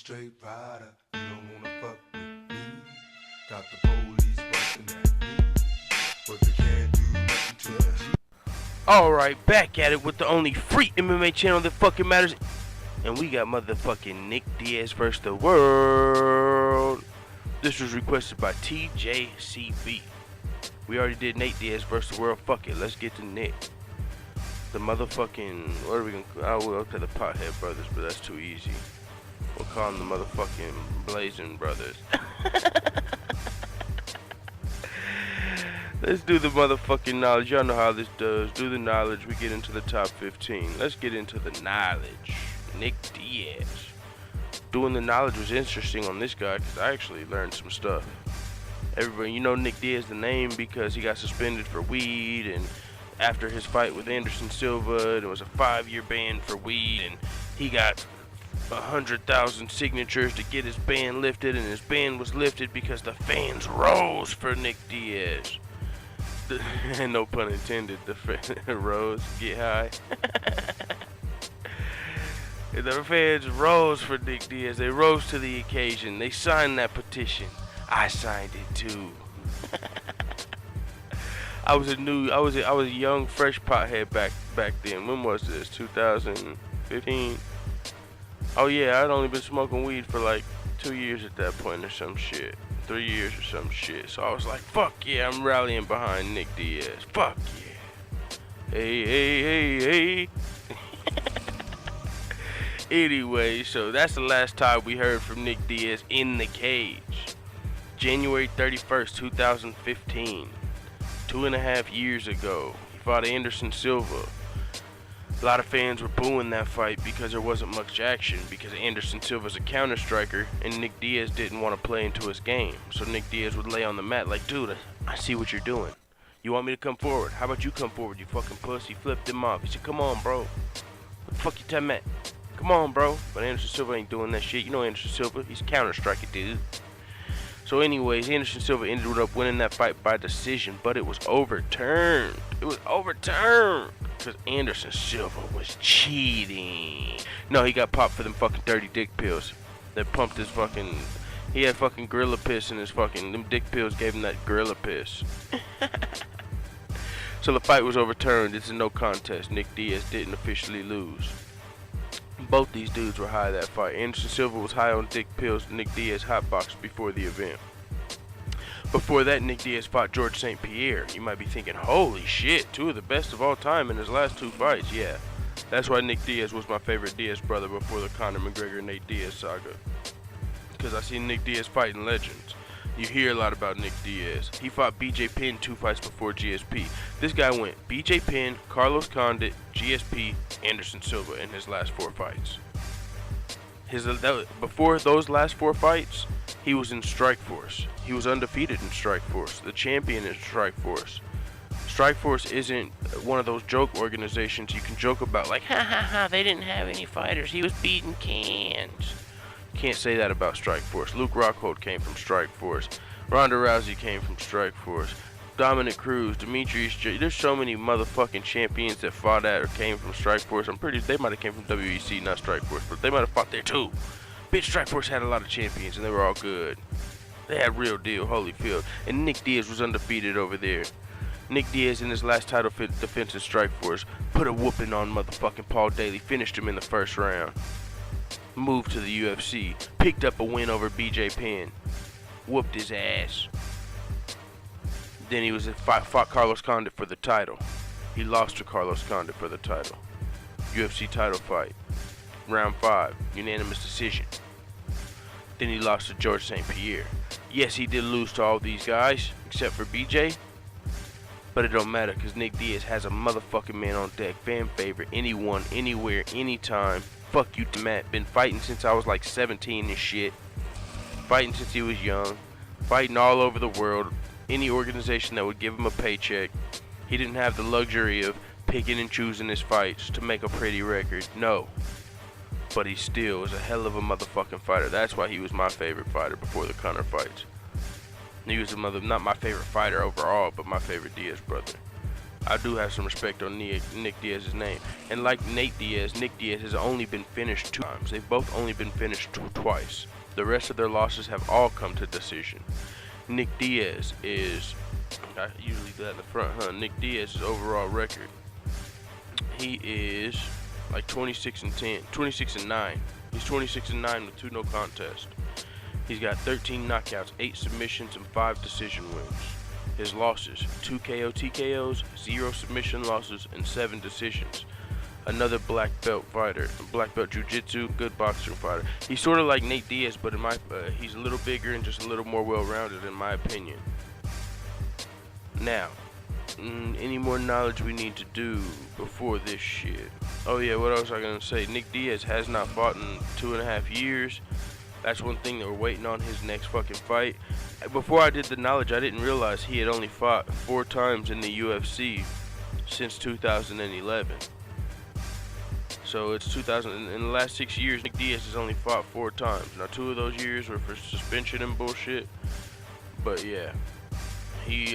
straight rider. You don't wanna fuck with me. Got the police busting at me, but they can't do nothing to me. Alright, back at it with the only free MMA channel that fucking matters. And we got motherfucking Nick Diaz versus the world. This was requested by TJCB. We already did Nate Diaz versus the world. Fuck it, let's get to Nick. The motherfucking, what are we gonna, I will to the Pothead Brothers, but that's too easy. We'll call them the motherfucking Blazing Brothers. Let's do the motherfucking knowledge. Y'all know how this does. Do the knowledge, we get into the top 15. Let's get into the knowledge. Nick Diaz. Doing the knowledge was interesting on this guy because I actually learned some stuff. Everybody, you know Nick Diaz the name because he got suspended for weed, and after his fight with Anderson Silva, there was a 5-year ban for weed, and he got 100,000 signatures to get his ban lifted, and his ban was lifted because the fans rose for Nick Diaz. No pun intended, the fans rose, get high. The fans rose for Nick Diaz. They rose to the occasion. They signed that petition. I signed it too. I was a young, fresh pothead back then. When was this? 2015. Oh yeah, I'd only been smoking weed for like 2 years at that point or some shit. 3 years or some shit. So I was like, fuck yeah, I'm rallying behind Nick Diaz. Fuck yeah. Hey, hey, hey, hey. Anyway, so that's the last time we heard from Nick Diaz in the cage. January 31st, 2015. 2.5 years ago, he fought Anderson Silva. A lot of fans were booing that fight because there wasn't much action, because Anderson Silva's a counter striker and Nick Diaz didn't want to play into his game. So Nick Diaz would lay on the mat like, dude, I see what you're doing. You want me to come forward? How about you come forward, you fucking pussy? Flipped him off. He said, come on, bro. What the fuck you telling me? Come on, bro. But Anderson Silva ain't doing that shit. You know Anderson Silva, he's a counter striker, dude. So anyways, Anderson Silva ended up winning that fight by decision, but it was overturned. It was overturned because Anderson Silva was cheating. No, he got popped for them fucking dirty dick pills. They pumped his fucking, he had fucking gorilla piss in his fucking, them dick pills gave him that gorilla piss. So the fight was overturned. It's a no contest. Nick Diaz didn't officially lose. Both these dudes were high that fight. Anderson Silva was high on dick pills. Nick Diaz hotboxed before the event. Before that, Nick Diaz fought George St. Pierre. You might be thinking, holy shit, 2 of the best of all time in his last 2 fights. Yeah, that's why Nick Diaz was my favorite Diaz brother before the Conor McGregor-Nate Diaz saga. Because I seen Nick Diaz fighting legends. You hear a lot about Nick Diaz. He fought BJ Penn 2 fights before GSP. This guy went BJ Penn, Carlos Condit, GSP, Anderson Silva in his last 4 fights. Before those last 4 fights, he was in Strikeforce. He was undefeated in Strikeforce, the champion in Strikeforce. Strikeforce isn't one of those joke organizations you can joke about like, ha ha ha, they didn't have any fighters. He was beating cans. Can't say that about Strikeforce. Luke Rockhold came from Strikeforce. Ronda Rousey came from Strikeforce. Dominic Cruz, Demetrius there's so many motherfucking champions that fought at or came from Strikeforce. I'm pretty they might have came from WEC, not Strikeforce, but they might have fought there too. Bitch, Strikeforce had a lot of champions and they were all good. They had real deal Holyfield. And Nick Diaz was undefeated over there. Nick Diaz in his last title defense in Strikeforce put a whooping on motherfucking Paul Daly, finished him in the first round. Moved to the UFC, picked up a win over BJ Penn, whooped his ass. Then he fought Carlos Condit for the title. He lost to Carlos Condit for the title. UFC title fight, round 5, unanimous decision. Then he lost to George St. Pierre. Yes, he did lose to all these guys except for BJ, but it don't matter because Nick Diaz has a motherfucking man on deck, fan favorite, anyone, anywhere, anytime. Fuck you to Matt. Been fighting since I was like 17 and shit. Fighting since he was young. Fighting all over the world. Any organization that would give him a paycheck. He didn't have the luxury of picking and choosing his fights to make a pretty record. No. But he still is a hell of a motherfucking fighter. That's why he was my favorite fighter before the Conor fights. He was not my favorite fighter overall, but my favorite Diaz brother. I do have some respect on Nick Diaz's name. And like Nate Diaz, Nick Diaz has only been finished 2 times. They've both only been finished twice. The rest of their losses have all come to decision. Nick Diaz is, I usually do that in the front, huh? Nick Diaz's overall record, he is like 26 and 10, 26 and 9. He's 26 and 9 with 2 no contest. He's got 13 knockouts, 8 submissions, and 5 decision wins. His losses: 2 KO TKOs, 0 submission losses, and 7 decisions. Another black belt fighter, black belt jiu-jitsu, good boxer fighter. He's sort of like Nate Diaz, but in my he's a little bigger and just a little more well-rounded in my opinion. Now, any more knowledge we need to do before this shit? Oh yeah, what else was I gonna say? Nick Diaz has not fought in 2.5 years. That's one thing that we're waiting on, his next fucking fight. Before I did the knowledge, I didn't realize he had only fought 4 times in the UFC since 2011. So it's 2000. In the last 6 years, Nick Diaz has only fought 4 times. Now 2 of those years were for suspension and bullshit. But yeah, he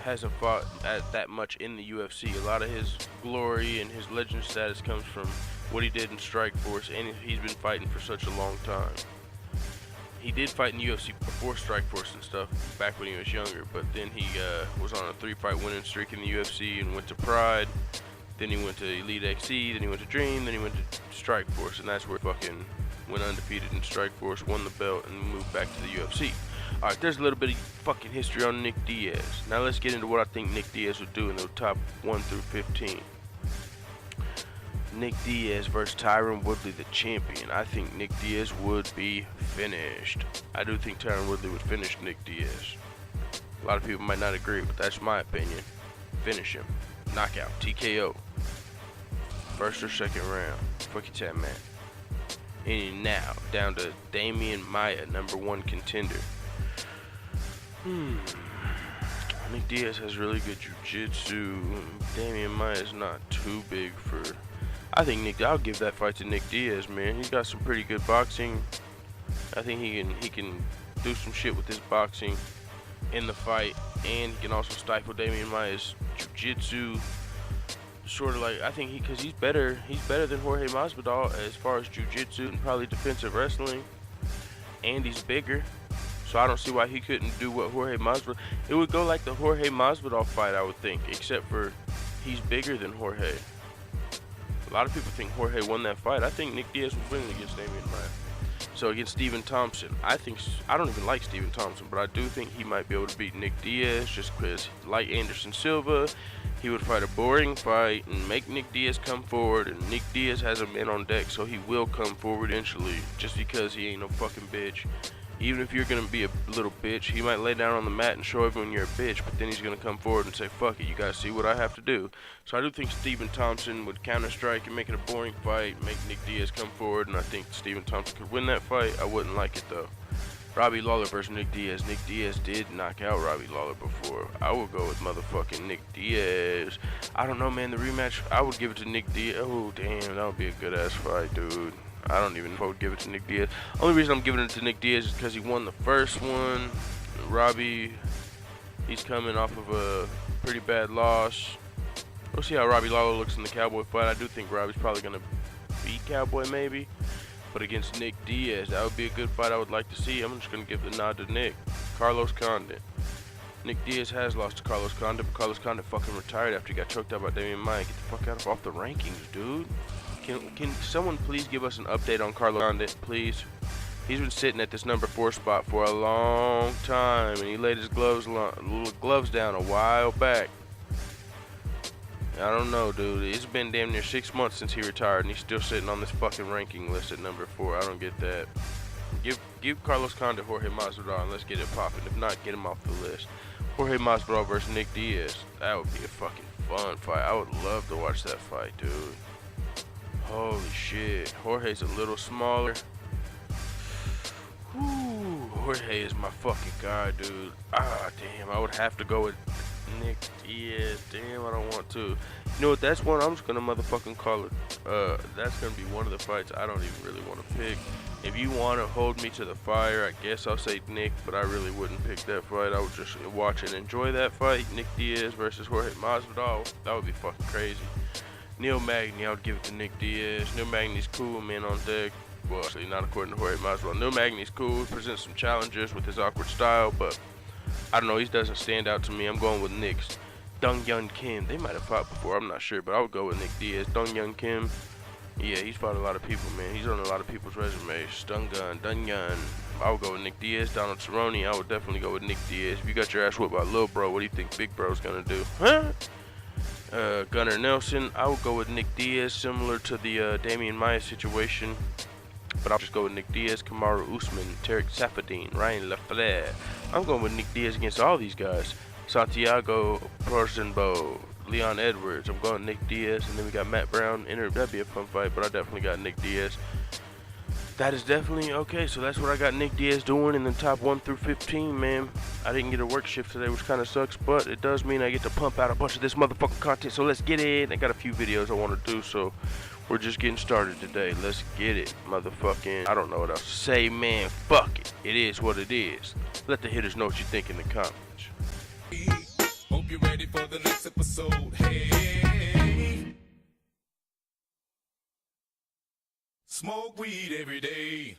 hasn't fought that much in the UFC. A lot of his glory and his legend status comes from what he did in Strikeforce, and he's been fighting for such a long time. He did fight in the UFC before Strikeforce and stuff, back when he was younger, but then he was on a 3-fight winning streak in the UFC and went to Pride. Then he went to Elite XC, then he went to Dream, then he went to Strikeforce, and that's where he fucking went undefeated in Strikeforce, won the belt, and moved back to the UFC. Alright, there's a little bit of fucking history on Nick Diaz. Now let's get into what I think Nick Diaz would do in the top 1 through 15. Nick Diaz versus Tyron Woodley, the champion. I think Nick Diaz would be finished. I do think Tyron Woodley would finish Nick Diaz. A lot of people might not agree, but that's my opinion. Finish him. Knockout. TKO. First or second round. Fuck your chat, man. And now, down to Damian Maia, #1 contender. Nick Diaz has really good jiu-jitsu. Damian Maia is not too big for... I think I'll give that fight to Nick Diaz, man. He's got some pretty good boxing. I think he can do some shit with his boxing in the fight, and he can also stifle Damian Maia's jiu-jitsu. Sort of like, I think because he's better than Jorge Masvidal as far as jiu-jitsu and probably defensive wrestling, and he's bigger. So I don't see why he couldn't do what Jorge Masvidal. It would go like the Jorge Masvidal fight, I would think, except for he's bigger than Jorge. A lot of people think Jorge won that fight. I think Nick Diaz was winning against Damian Maia. So against Stephen Thompson, I don't even like Stephen Thompson, but I do think he might be able to beat Nick Diaz just because, like Anderson Silva, he would fight a boring fight and make Nick Diaz come forward, and Nick Diaz has a man on deck, so he will come forward eventually, just because he ain't no fucking bitch. Even if you're gonna be a little bitch, he might lay down on the mat and show everyone you're a bitch, but then he's gonna come forward and say, fuck it, you guys see what I have to do. So I do think Stephen Thompson would counter-strike and make it a boring fight, make Nick Diaz come forward, and I think Stephen Thompson could win that fight. I wouldn't like it though. Robbie Lawler versus Nick Diaz. Nick Diaz did knock out Robbie Lawler before. I would go with motherfucking Nick Diaz. I don't know, man, the rematch, I would give it to Nick Diaz. Oh, damn, that would be a good-ass fight, dude. I don't even know if I would give it to Nick Diaz. Only reason I'm giving it to Nick Diaz is because he won the first one. Robbie, he's coming off of a pretty bad loss. We'll see how Robbie Lawler looks in the Cowboy fight. I do think Robbie's probably going to beat Cowboy maybe. But against Nick Diaz, that would be a good fight I would like to see. I'm just going to give the nod to Nick. Carlos Condit. Nick Diaz has lost to Carlos Condit, but Carlos Condit fucking retired after he got choked out by Damian Maia. Get the fuck out off the rankings, dude. Can someone please give us an update on Carlos Condit, please? He's been sitting at this #4 spot for a long time, and he laid his gloves down a while back. I don't know, dude. It's been damn near 6 months since he retired, and he's still sitting on this fucking ranking list at #4. I don't get that. Give Carlos Condit Jorge Masvidal, and let's get it popping. If not, get him off the list. Jorge Masvidal versus Nick Diaz. That would be a fucking fun fight. I would love to watch that fight, dude. Holy shit. Jorge's a little smaller. Whew, Jorge is my fucking guy, dude. Ah, damn. I would have to go with Nick Diaz. Damn, I don't want to. You know what? That's one I'm just going to motherfucking call it. That's going to be one of the fights I don't even really want to pick. If you want to hold me to the fire, I guess I'll say Nick, but I really wouldn't pick that fight. I would just watch and enjoy that fight. Nick Diaz versus Jorge Masvidal. That would be fucking crazy. Neil Magny, I would give it to Nick Diaz. Neil Magny's cool, man on deck. Well, actually, not according to Jorge Masvidal. Neil Magny's cool. He presents some challenges with his awkward style, but I don't know. He doesn't stand out to me. I'm going with Nick's. Dong Yun Kim. They might have fought before. I'm not sure, but I would go with Nick Diaz. Dong Yun Kim. Yeah, he's fought a lot of people, man. He's on a lot of people's resumes. Dun Yun. I would go with Nick Diaz. Donald Cerrone, I would definitely go with Nick Diaz. If you got your ass whooped by Lil Bro, what do you think Big Bro's gonna do? Huh? Gunnar Nelson, I would go with Nick Diaz, similar to the Damian Maia situation. But I'll just go with Nick Diaz, Kamaru Usman, Tarek Safadine, Ryan LaFleur. I'm going with Nick Diaz against all these guys. Santiago Porzenbo, Leon Edwards. I'm going Nick Diaz, and then we got Matt Brown. That'd be a fun fight, but I definitely got Nick Diaz. That is definitely okay. So that's what I got Nick Diaz doing in the top 1 through 15, man. I didn't get a work shift today, which kind of sucks, but it does mean I get to pump out a bunch of this motherfucking content. So let's get it. I got a few videos I want to do, so we're just getting started today. Let's get it, motherfucking. I don't know what else to say, man. Fuck it. It is what it is. Let the hitters know what you think in the comments. Hope you're ready for the next episode. Hey, smoke weed every day.